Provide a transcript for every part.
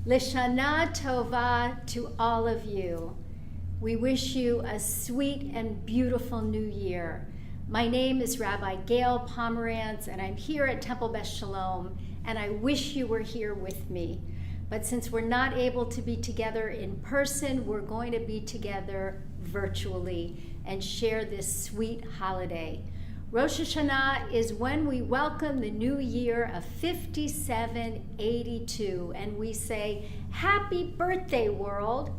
Lishana Tova to all of you. We wish you a sweet and beautiful new year. My name is Rabbi Gail Pomerantz, and I'm here at Temple Beth Sholom, and I wish you were here with me. But since we're not able to be together in person, we're going to be together virtually and share this sweet holiday. Rosh Hashanah is when we welcome the new year of 5782, and we say, Happy birthday, world!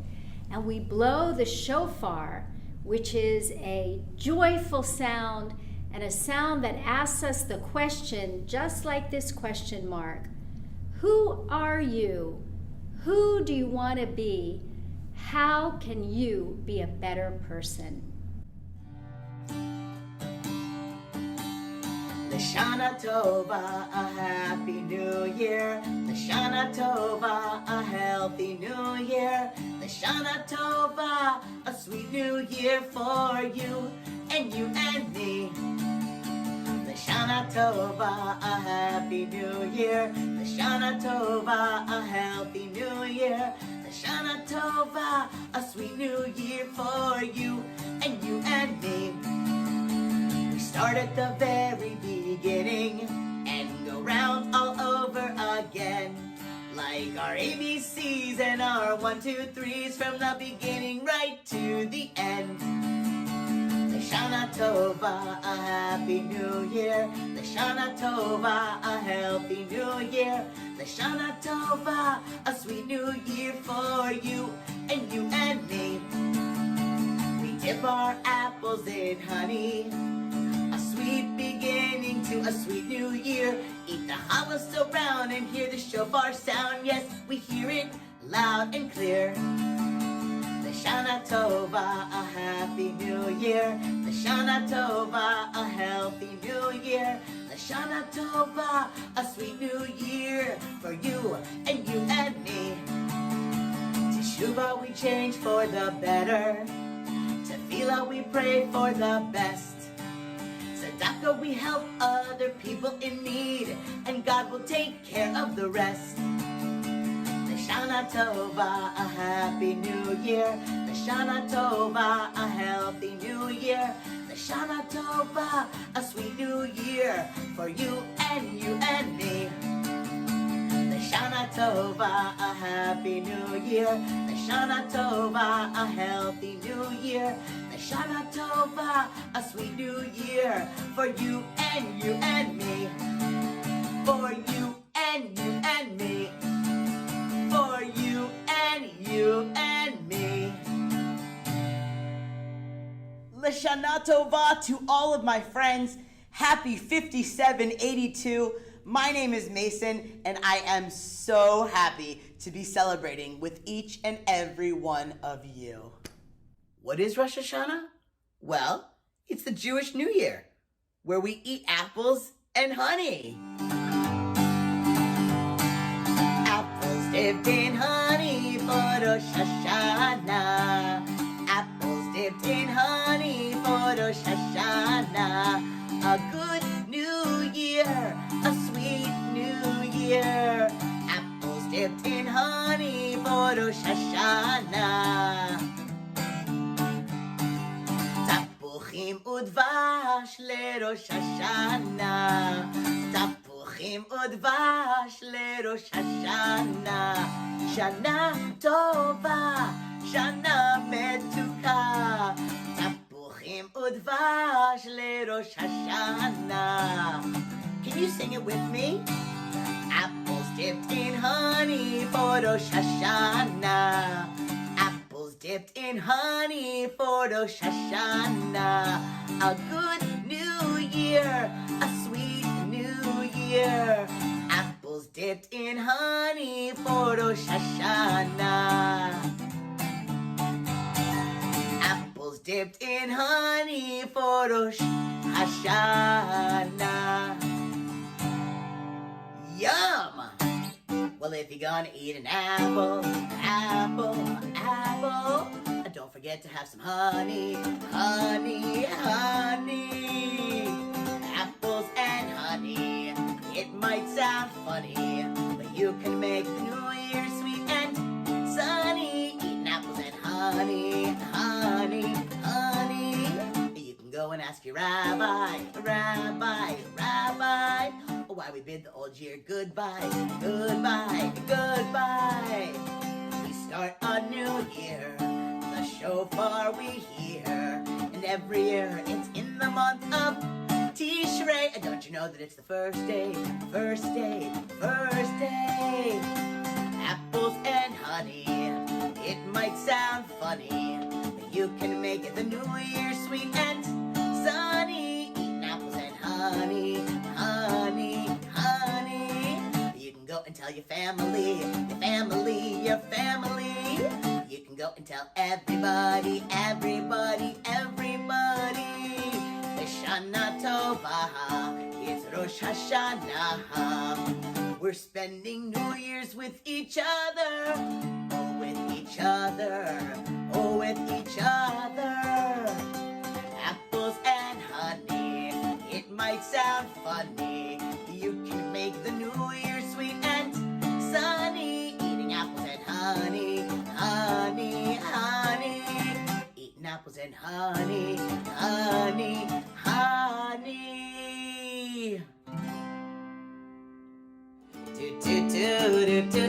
And we blow the shofar, which is a joyful sound and a sound that asks us the question, just like this question mark. Who are you? Who do you want to be? How can you be a better person? Lashana Tova, a happy new year. Lashana Tova, a healthy new year. Lashana Tova, a sweet new year for you and you and me. Lashana Tova, a happy new year. Lashana Tova, a healthy new year. Lashana Tova, a sweet new year for you and you and me. Start at the very beginning and go round all over again, like our ABCs and our 1, 2, 3s from the beginning right to the end. Lashana Tova, a happy new year. Lashana Tova, a healthy new year. Lashana Tova, a sweet new year for you and you and me. We dip our apples in honey, sweet beginning to a sweet new year. Eat the hummus around and hear the shofar sound. Yes, we hear it loud and clear. Lashana Tova, a happy new year. Lashana Tova, a healthy new year. Lashana Tova, a sweet new year for you and you and me. Teshuvah we change for the better. Tefillah we pray for the best. Tzedakah we help other people in need, and God will take care of the rest. Lashana Tova, a happy new year. Lashana Tova, a healthy new year. Lashana Tova, a sweet new year for you and me. Lashana Tova, a happy new year. Lashana Tova, a healthy new year. Lashana Tova, a sweet new year for you and me. For you and me. For you and me. Lashana Tova to all of my friends. Happy 5782. My name is Mason, and I am so happy to be celebrating with each and every one of you. What is Rosh Hashanah? Well, it's the Jewish New Year, where we eat apples and honey. Apples dipped in honey for Rosh Hashanah. Apples dipped in honey for Rosh Hashanah. A good new year, a sweet new year. Apples dipped in honey for Rosh Hashanah. Tapuchim udvash leRosh Hashanah. Tapuchim udvash leRosh Hashanah. Shana tova, shana metuka. Tapuchim udvash leRosh Hashanah. Can you sing it with me? Apples dipped in honey for Rosh Hashanah. Apples dipped in honey for Rosh Hashanah. A good new year, a sweet new year. Apples dipped in honey for Rosh Hashanah. Apples dipped in honey for Rosh Hashanah. Yum! Well, if you're gonna eat an apple, don't forget to have some honey. Apples and honey. It might sound funny, but you can make the New Year sweet and honey, honey, honey. You can go and ask your rabbi, rabbi, rabbi, why we bid the old year goodbye, goodbye, goodbye. We start a new year, the shofar we hear, and every year it's in the month of Tishrei. And don't you know that it's the first day, first day, first day? Apples and honey, it might sound funny, but you can make it the new year sweet and sunny. Eating apples and honey, honey, honey. You can go and tell your family, your family, your family. You can go and tell everybody, everybody, everybody. Shana Tova, it's Rosh Hashanah. We're spending New Year's with each other. Oh, with each other. Oh, with each other. Apples and honey, it might sound funny. You can make the New Year sweet and sunny. Eating apples and honey, honey, honey. Eating apples and honey, honey, honey. Do do do do do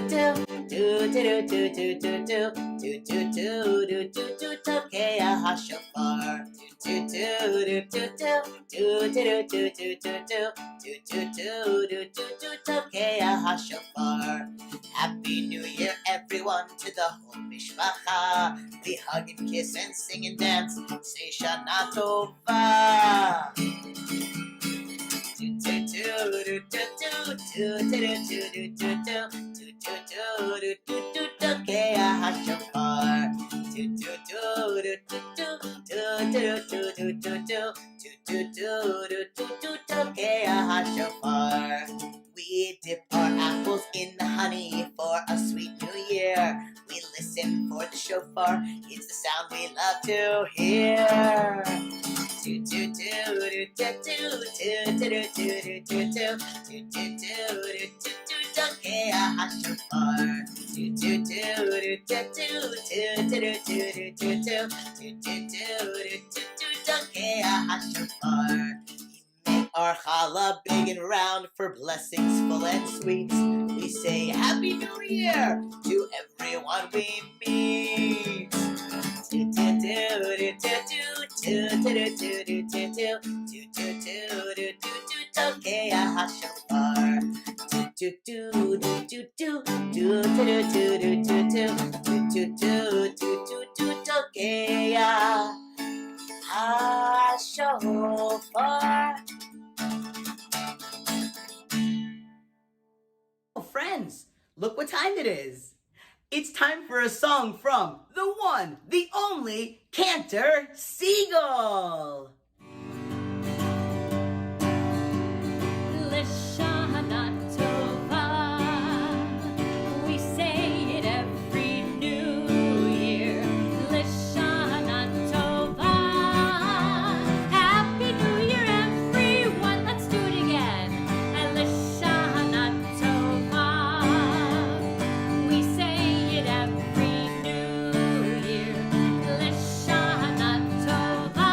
do do do do do do do do do do do do Tokei HaShofar. Do do do do do do do do do do do do do do do do Tokei HaShofar. Happy New Year, everyone, to the whole mishpacha. We hug and kiss and sing and dance. Say Shana Tova. Do do do do do do do do do do do do do do do Tokei HaShofar. Do do do do do do do do do do do do Tokei HaShofar. We dip our apples in the honey for a sweet new year. We listen for the shofar, it's the sound we love to hear. Do do do do do do do do do do do do do Tokei HaShofar. Do do do do do do do do do do Tokei HaShofar. Make our challah big and round for blessings full and sweet. We say Happy New Year to everyone we meet. Do do do do do do do do do do do do do do Tokei HaShofar. Do do do do do do do do do do do do do do Tokei HaShofar. Oh, friends, look what time it is. It's time for a song from the one, the only Cantor Siegel. Lishana Tova, we say it every New Year. Lishana Tova, Happy New Year, everyone. Let's do it again. Lishana Tova, we say it every New Year. Lishana Tova.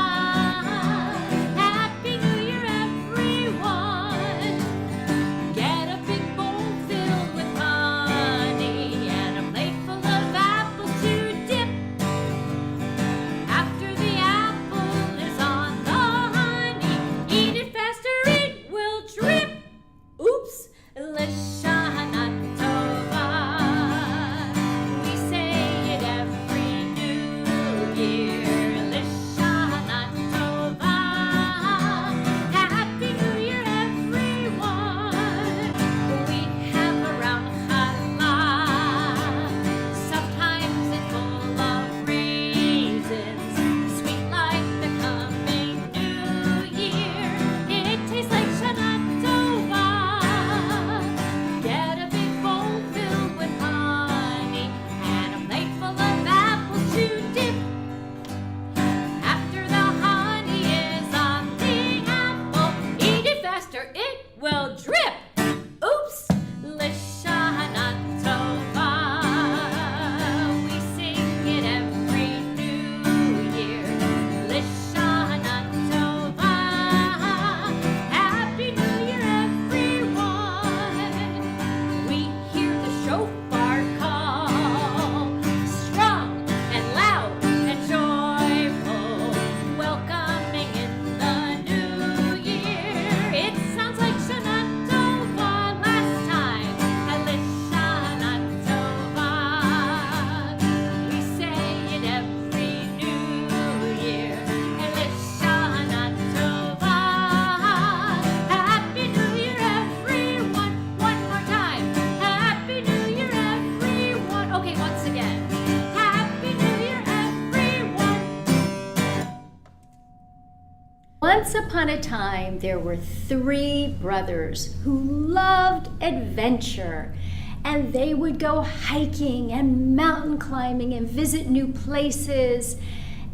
upon a time, there were 3 brothers who loved adventure, and they would go hiking and mountain climbing and visit new places,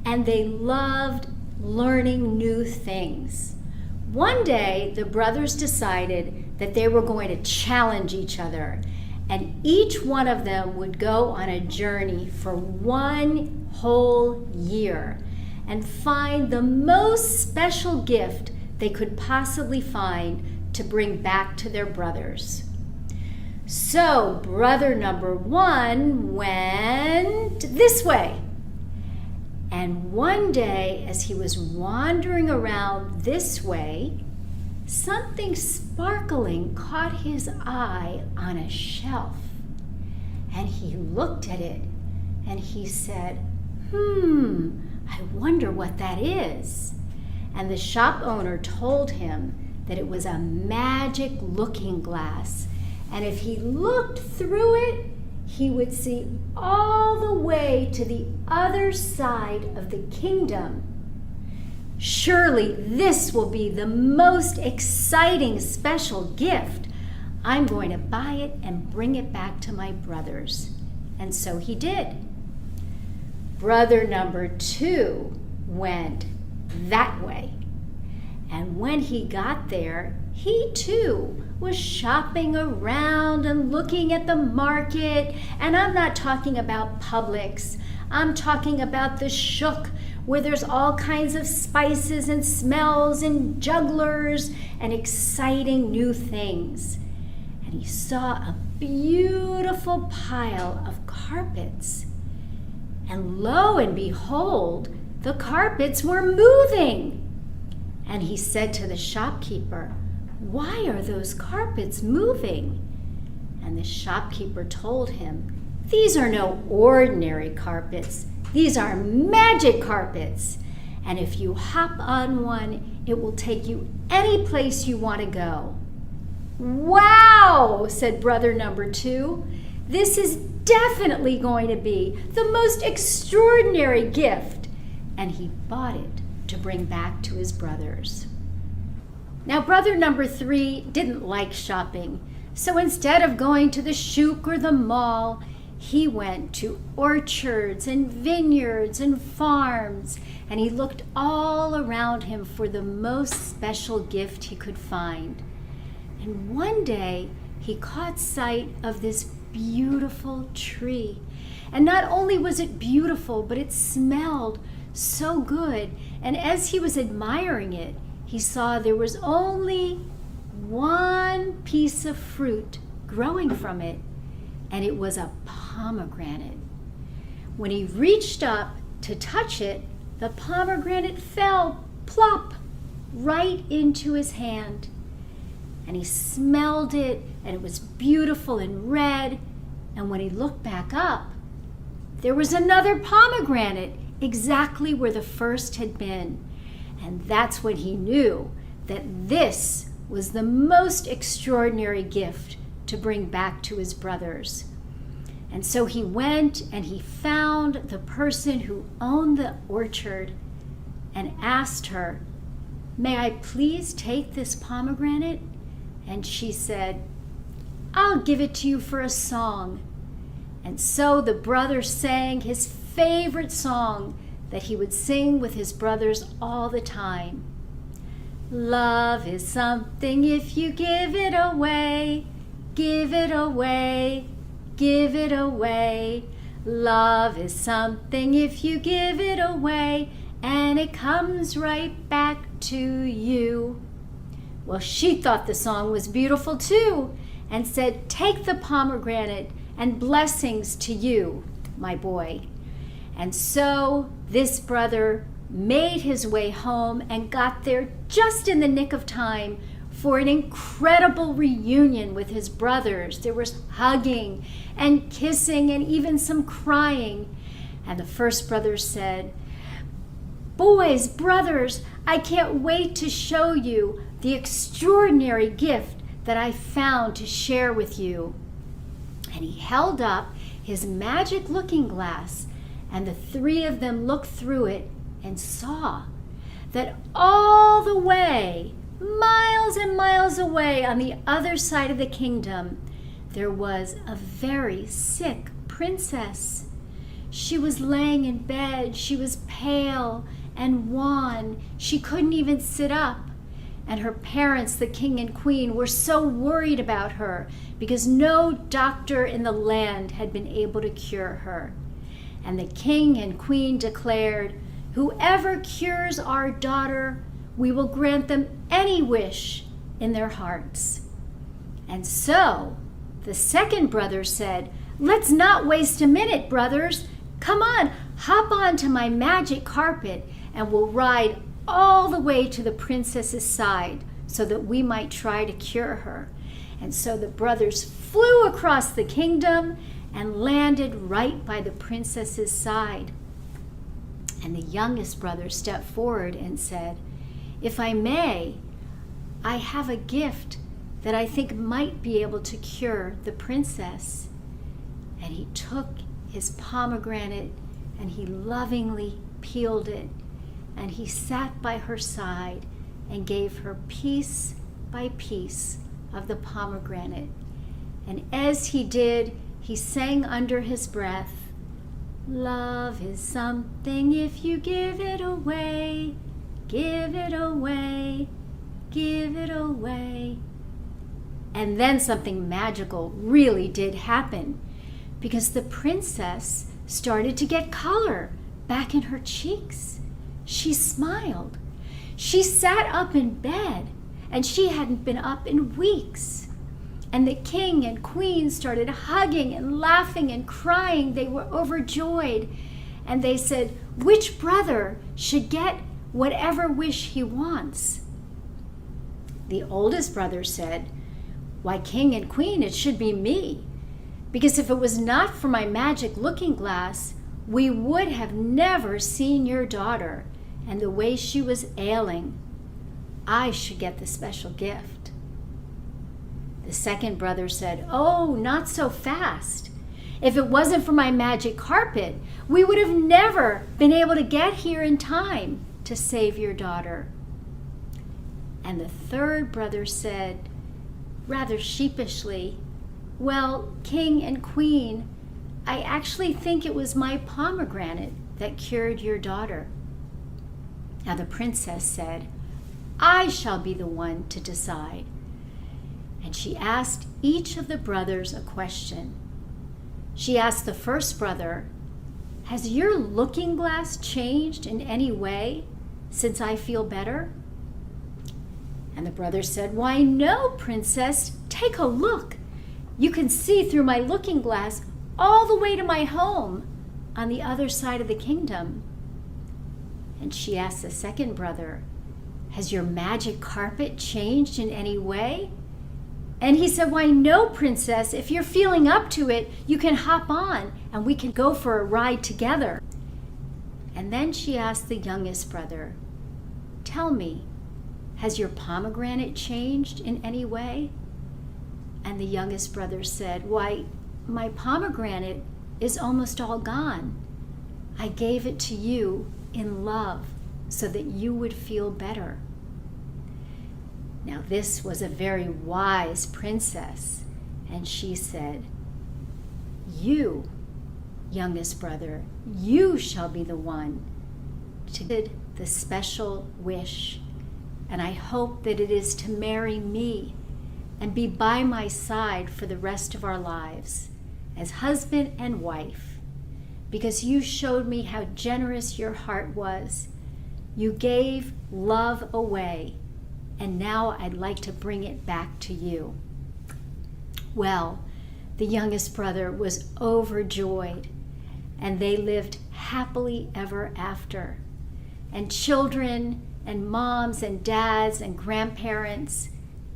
and they loved learning new things. One day, the brothers decided that they were going to challenge each other, and each one of them would go on a journey for 1 whole year and find the most special gift they could possibly find to bring back to their brothers. So brother number 1 went this way. And one day, as he was wandering around this way, something sparkling caught his eye on a shelf. And he looked at it and he said, I wonder what that is. And the shop owner told him that it was a magic looking glass. And if he looked through it, he would see all the way to the other side of the kingdom. Surely this will be the most exciting special gift. I'm going to buy it and bring it back to my brothers. And so he did. Brother number 2 went that way. And when he got there, he too was shopping around and looking at the market. And I'm not talking about Publix. I'm talking about the shuk, where there's all kinds of spices and smells and jugglers and exciting new things. And he saw a beautiful pile of carpets. And lo and behold, the carpets were moving. And he said to the shopkeeper, "Why are those carpets moving?" And the shopkeeper told him, "These are no ordinary carpets. These are magic carpets. And if you hop on one, it will take you any place you want to go." "Wow," said brother number 2. "This is definitely going to be the most extraordinary gift." And he bought it to bring back to his brothers. Now, brother number 3 didn't like shopping, so instead of going to the shuk or the mall, he went to orchards and vineyards and farms, and he looked all around him for the most special gift he could find. And one day, he caught sight of this beautiful tree. And not only was it beautiful, but it smelled so good. And as he was admiring it, he saw there was only one piece of fruit growing from it, and it was a pomegranate. When he reached up to touch it, the pomegranate fell plop right into his hand. And he smelled it, and it was beautiful and red. And when he looked back up, there was another pomegranate exactly where the first had been. And that's when he knew that this was the most extraordinary gift to bring back to his brothers. And so he went and he found the person who owned the orchard and asked her, "May I please take this pomegranate?" And she said, "I'll give it to you for a song." And so the brother sang his favorite song that he would sing with his brothers all the time. "Love is something if you give it away, give it away, give it away. Love is something if you give it away, and it comes right back to you." Well, she thought the song was beautiful too, and said, "Take the pomegranate, and blessings to you, my boy." And so this brother made his way home and got there just in the nick of time for an incredible reunion with his brothers. There was hugging and kissing and even some crying. And the first brother said, "Boys, brothers, I can't wait to show you the extraordinary gift that I found to share with you." And he held up his magic looking glass, and the 3 of them looked through it and saw that all the way, miles and miles away on the other side of the kingdom, there was a very sick princess. She was laying in bed. She was pale and wan. She couldn't even sit up. And her parents, the king and queen, were so worried about her because no doctor in the land had been able to cure her. And the king and queen declared, "Whoever cures our daughter, we will grant them any wish in their hearts." And so the second brother said, "Let's not waste a minute, brothers. Come on, hop onto my magic carpet and we'll ride all the way to the princess's side so that we might try to cure her." And so the brothers flew across the kingdom and landed right by the princess's side. And the youngest brother stepped forward and said, "If I may, I have a gift that I think might be able to cure the princess." And he took his pomegranate and he lovingly peeled it, and he sat by her side and gave her piece by piece of the pomegranate. And as he did, he sang under his breath, "Love is something if you give it away, give it away, give it away." And then something magical really did happen, because the princess started to get color back in her cheeks. She smiled. She sat up in bed, and she hadn't been up in weeks. And the king and queen started hugging and laughing and crying. They were overjoyed. And they said, "Which brother should get whatever wish he wants?" The oldest brother said, "Why, king and queen, it should be me. Because if it was not for my magic looking glass, we would have never seen your daughter and the way she was ailing. I should get the special gift." The second brother said, "Oh, not so fast. If it wasn't for my magic carpet, we would have never been able to get here in time to save your daughter." And the third brother said, rather sheepishly, "Well, king and queen, I actually think it was my pomegranate that cured your daughter." Now the princess said, "I shall be the one to decide." And she asked each of the brothers a question. She asked the first brother, "Has your looking glass changed in any way since I feel better?" And the brother said, "Why, no, princess. Take a look. You can see through my looking glass all the way to my home on the other side of the kingdom." And she asked the second brother, "Has your magic carpet changed in any way?" And he said, "Why, no, princess. If you're feeling up to it, you can hop on and we can go for a ride together." And then she asked the youngest brother, "Tell me, has your pomegranate changed in any way?" And the youngest brother said, "Why, my pomegranate is almost all gone. I gave it to you in love so that you would feel better." Now this was a very wise princess, and she said, "You, youngest brother, you shall be the one to get the special wish, and I hope that it is to marry me and be by my side for the rest of our lives as husband and wife, because you showed me how generous your heart was. You gave love away, and now I'd like to bring it back to you." Well, the youngest brother was overjoyed, and they lived happily ever after. And children and moms and dads and grandparents,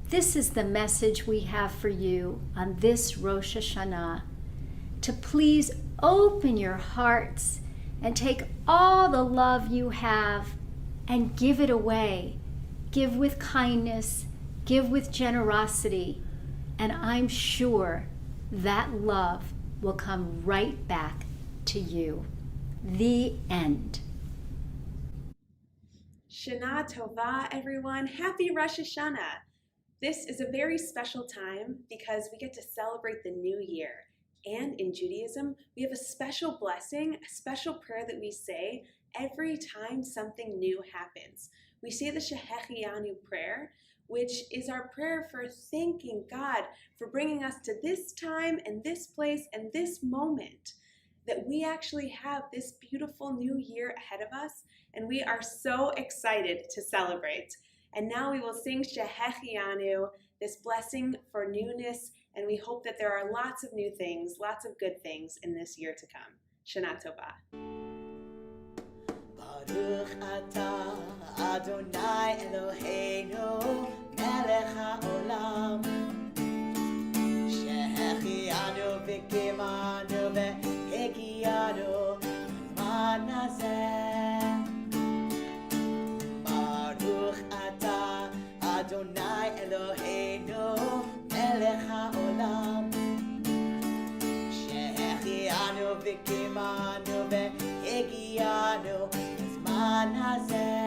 this is the message we have for you on this Rosh Hashanah, to please open your hearts and take all the love you have and give it away. Give with kindness, give with generosity, and I'm sure that love will come right back to you. The end. Shana Tova, everyone. Happy Rosh Hashanah. This is a very special time because we get to celebrate the new year. And in Judaism, we have a special blessing, a special prayer that we say every time something new happens. We say the Shehechianu prayer, which is our prayer for thanking God for bringing us to this time and this place and this moment, that we actually have this beautiful new year ahead of us, and we are so excited to celebrate. And now we will sing Shehechianu, this blessing for newness, and we hope that there are lots of new things, lots of good things in this year to come. Shana Tova. Baruch atah Adonai Eloheinu melech haolam shehechianu v'kimanu v'hegianu b'zman hazeh. Baruch atah Adonai Eloheinu melech haolam shehechianu v'kimanu v'hegianu b'zman hazeh.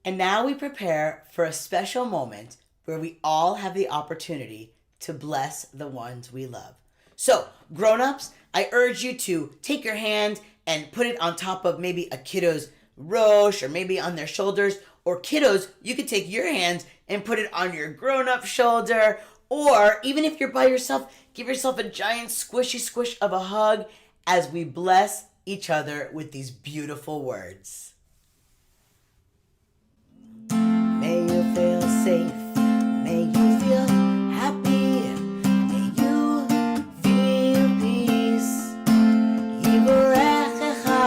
And now we prepare for a special moment where we all have the opportunity to bless the ones we love. So, grown-ups, I urge you to take your hand and put it on top of maybe a kiddo's rosh or maybe on their shoulders. Or kiddos, you could take your hands and put it on your grown-up shoulder. Or even if you're by yourself, give yourself a giant squishy squish of a hug as we bless each other with these beautiful words. May you feel safe, may you feel happy, may you feel peace. Yivarechecha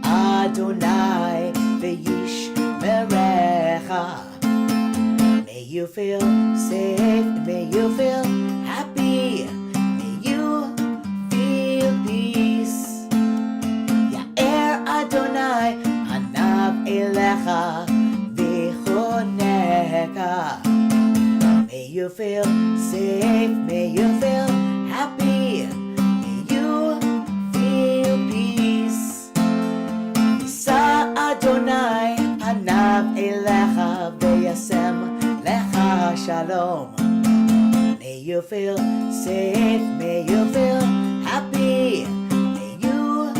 Adonai v'yishmerecha. May you feel safe, may you feel happy, may you feel peace. Ya'er Adonai panav elecha. May you feel safe, may you feel happy, may you feel peace. Yisa Adonai panav elecha v'yasem lecha shalom. May you feel safe, may you feel happy, may you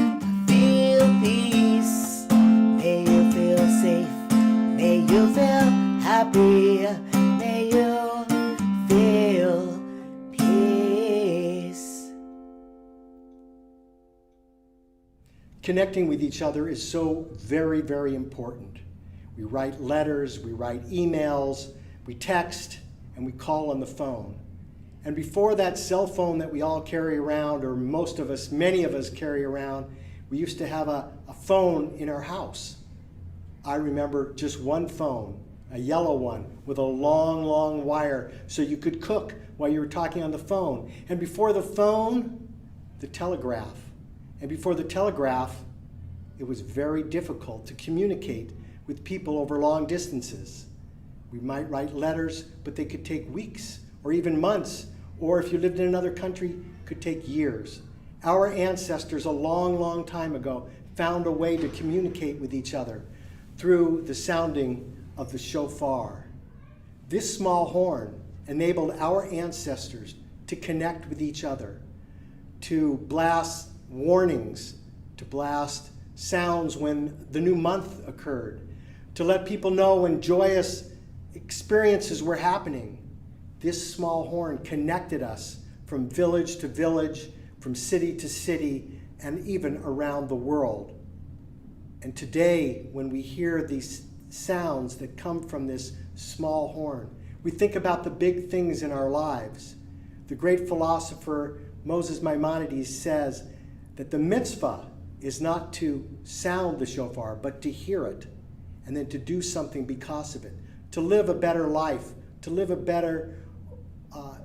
feel peace. May you feel safe, may you feel happy, may you feel peace. Connecting with each other is so very, very important. We write letters, we write emails, we text, and we call on the phone. And before that cell phone that we all carry around, or most of us, many of us carry around, we used to have a phone in our house. I remember just one phone, a yellow one with a long, long wire so you could cook while you were talking on the phone. And before the phone, the telegraph. And before the telegraph, it was very difficult to communicate with people over long distances. We might write letters, but they could take weeks or even months, or if you lived in another country, could take years. Our ancestors a long, long time ago found a way to communicate with each other through the sounding of the shofar. This small horn enabled our ancestors to connect with each other, to blast warnings, to blast sounds when the new month occurred, to let people know when joyous experiences were happening. This small horn connected us from village to village, from city to city, and even around the world. And today, when we hear these sounds that come from this small horn, we think about the big things in our lives. The great philosopher Moses Maimonides says that the mitzvah is not to sound the shofar, but to hear it, and then to do something because of it, to live a better life, to live a better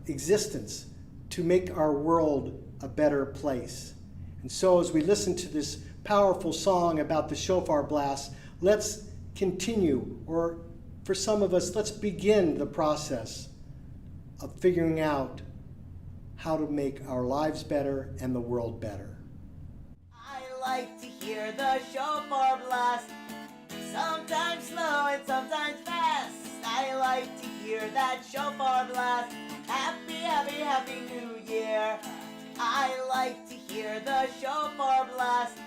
existence, to make our world a better place. And so as we listen to this powerful song about the shofar blast, let's continue, or for some of us, let's begin the process of figuring out how to make our lives better and the world better. I like to hear the shofar blast, sometimes slow and sometimes fast. I like to hear that shofar blast. Happy, happy, happy New Year. I like to hear the shofar blast,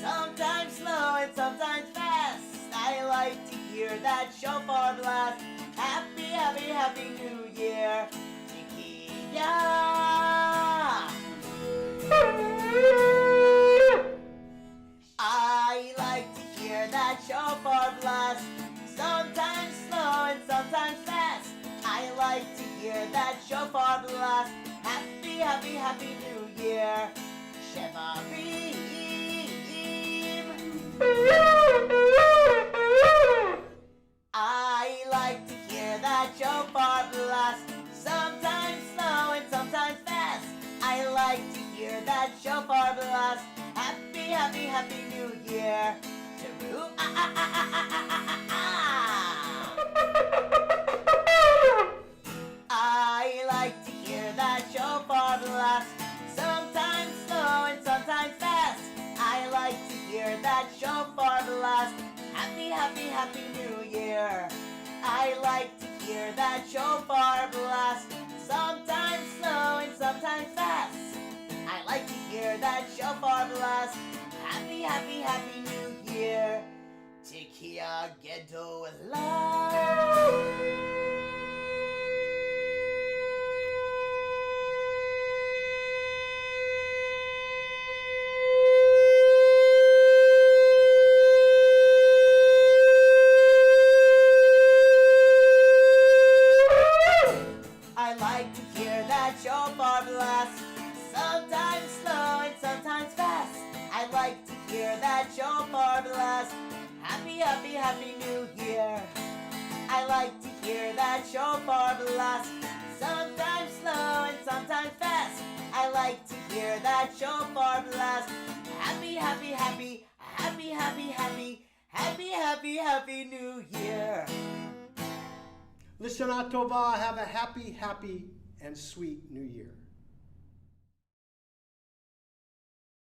sometimes slow and sometimes fast. I like to hear that shofar blast. Happy, happy, happy New Year. Tekiya. I like to hear that shofar blast, sometimes slow and sometimes fast. I like to hear that shofar blast. Happy, happy, happy New Year. Shevarim. I like to hear that shofar blast, sometimes slow and sometimes fast. I like to hear that shofar blast. Happy, happy, happy New Year. Jeru. I like to hear that shofar blast, sometimes slow and sometimes fast. I like to hear that shofar blast. Happy, happy, happy New Year. I like to hear that shofar blast, sometimes slow and sometimes fast. I like to hear that shofar blast. Happy, happy, happy New Year. Tekiya Gedolah. I like to hear that shofar blast, sometimes slow and sometimes fast. I like to hear that shofar blast. Happy, happy, happy New Year. I like to hear that shofar blast, sometimes slow and sometimes fast. I like to hear that shofar blast. Happy, happy, happy, happy, happy, happy, happy, happy, happy New Year. Lishana Tova, have a happy, happy, and sweet New Year.